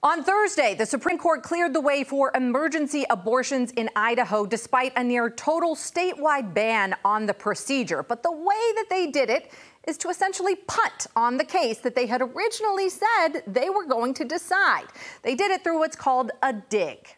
On Thursday, the Supreme Court cleared the way for emergency abortions in Idaho despite a near total statewide ban on the procedure. But the way that they did it is to essentially punt on the case that they had originally said they were going to decide. They did it through what's called a dig.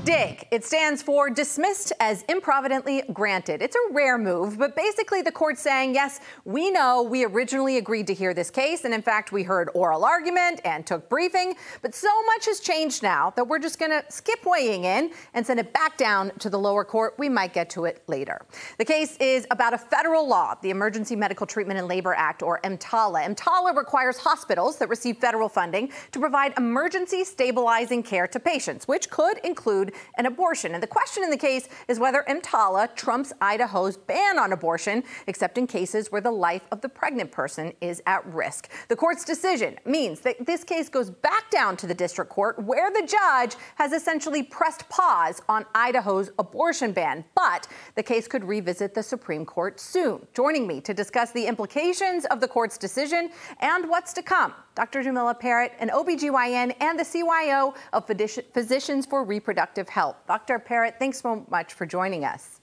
DIG. It stands for dismissed as improvidently granted. It's a rare move, but basically the court's saying, yes, we know we originally agreed to hear this case, and in fact, we heard oral argument and took briefing, but so much has changed now that we're just going to skip weighing in and send it back down to the lower court. We might get to it later. The case is about a federal law, the Emergency Medical Treatment and Labor Act, or EMTALA. EMTALA requires hospitals that receive federal funding to provide emergency stabilizing care to patients, which could include an abortion. And the question in the case is whether EMTALA trumps Idaho's ban on abortion, except in cases where the life of the pregnant person is at risk. The court's decision means that this case goes back down to the district court, where the judge has essentially pressed pause on Idaho's abortion ban. But the case could revisit the Supreme Court soon. Joining me to discuss the implications of the court's decision and what's to come, Dr. Jamila Perritt, an OBGYN and the CYO of Physicians for Reproductive Health. Dr. Perritt, thanks so much for joining us.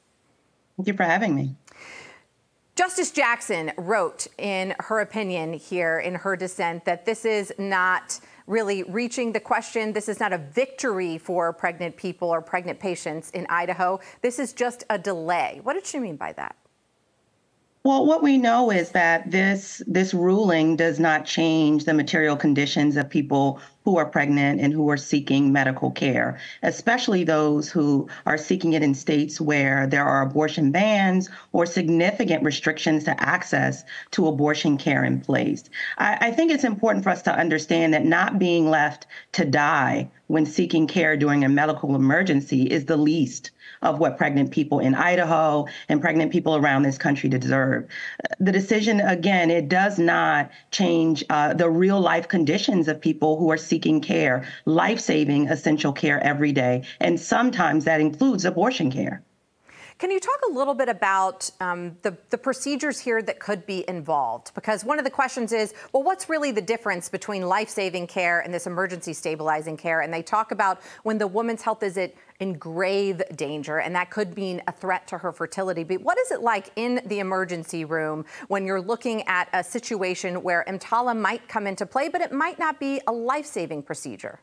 Thank you for having me. Justice Jackson wrote in her opinion here in her dissent that this is not really reaching the question. This is not a victory for pregnant people or pregnant patients in Idaho. This is just a delay. What did she mean by that? Well, what we know is that this ruling does not change the material conditions of people who are pregnant and who are seeking medical care, especially those who are seeking it in states where there are abortion bans or significant restrictions to access to abortion care in place. I think it's important for us to understand that not being left to die when seeking care during a medical emergency is the least of what pregnant people in Idaho and pregnant people around this country deserve. The decision, again, it does not change the real life conditions of people who are seeking care, life-saving essential care every day. And sometimes that includes abortion care. Can you talk a little bit about the procedures here that could be involved? Because one of the questions is, well, what's really the difference between life-saving care and this emergency stabilizing care? And they talk about when the woman's health is in grave danger, and that could mean a threat to her fertility. But what is it like in the emergency room when you're looking at a situation where EMTALA might come into play, but it might not be a life-saving procedure?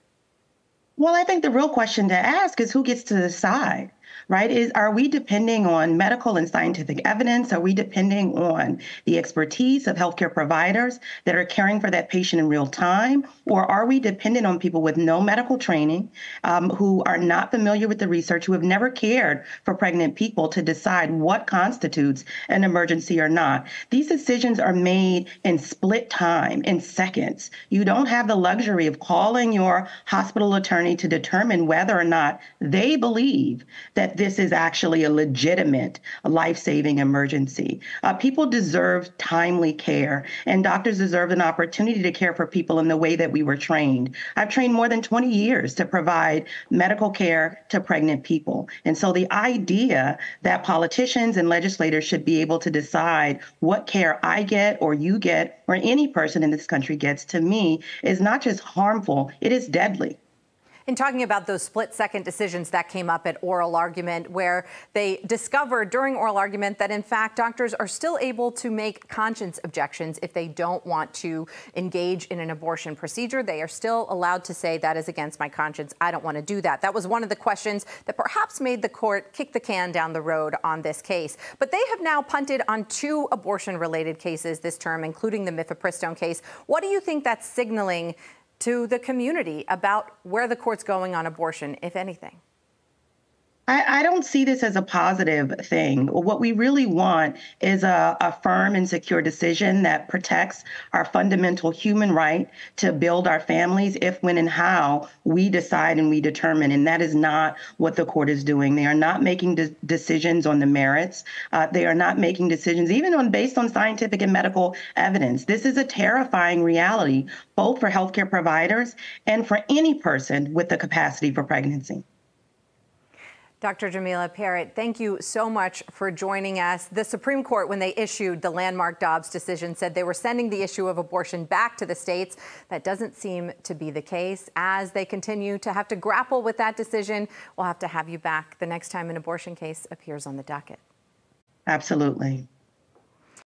Well, I think the real question to ask is who gets to decide, right? Are we depending on medical and scientific evidence? Are we depending on the expertise of healthcare providers that are caring for that patient in real time? Or are we dependent on people with no medical training, who are not familiar with the research, who have never cared for pregnant people to decide what constitutes an emergency or not? These decisions are made in split time, in seconds. You don't have the luxury of calling your hospital attorney to determine whether or not they believe that this is actually a legitimate life-saving emergency. People deserve timely care, and doctors deserve an opportunity to care for people in the way that we were trained. I've trained more than 20 years to provide medical care to pregnant people. And so the idea that politicians and legislators should be able to decide what care I get or you get or any person in this country gets, to me, is not just harmful, it is deadly. In talking about those split-second decisions that came up at oral argument, where they discovered during oral argument that, in fact, doctors are still able to make conscience objections if they don't want to engage in an abortion procedure. They are still allowed to say that is against my conscience. I don't want to do that. That was one of the questions that perhaps made the court kick the can down the road on this case. But they have now punted on 2 abortion-related cases this term, including the mifepristone case. What do you think that's signaling to the community about where the court's going on abortion, if anything? I don't see this as a positive thing. What we really want is a firm and secure decision that protects our fundamental human right to build our families if, when, and how we decide and we determine. And that is not what the court is doing. They are not making decisions on the merits. They are not making decisions even based on scientific and medical evidence. This is a terrifying reality, both for healthcare providers and for any person with the capacity for pregnancy. Dr. Jamila Perritt, thank you so much for joining us. The Supreme Court, when they issued the landmark Dobbs decision, said they were sending the issue of abortion back to the states. That doesn't seem to be the case. As they continue to have to grapple with that decision, we'll have to have you back the next time an abortion case appears on the docket. Absolutely.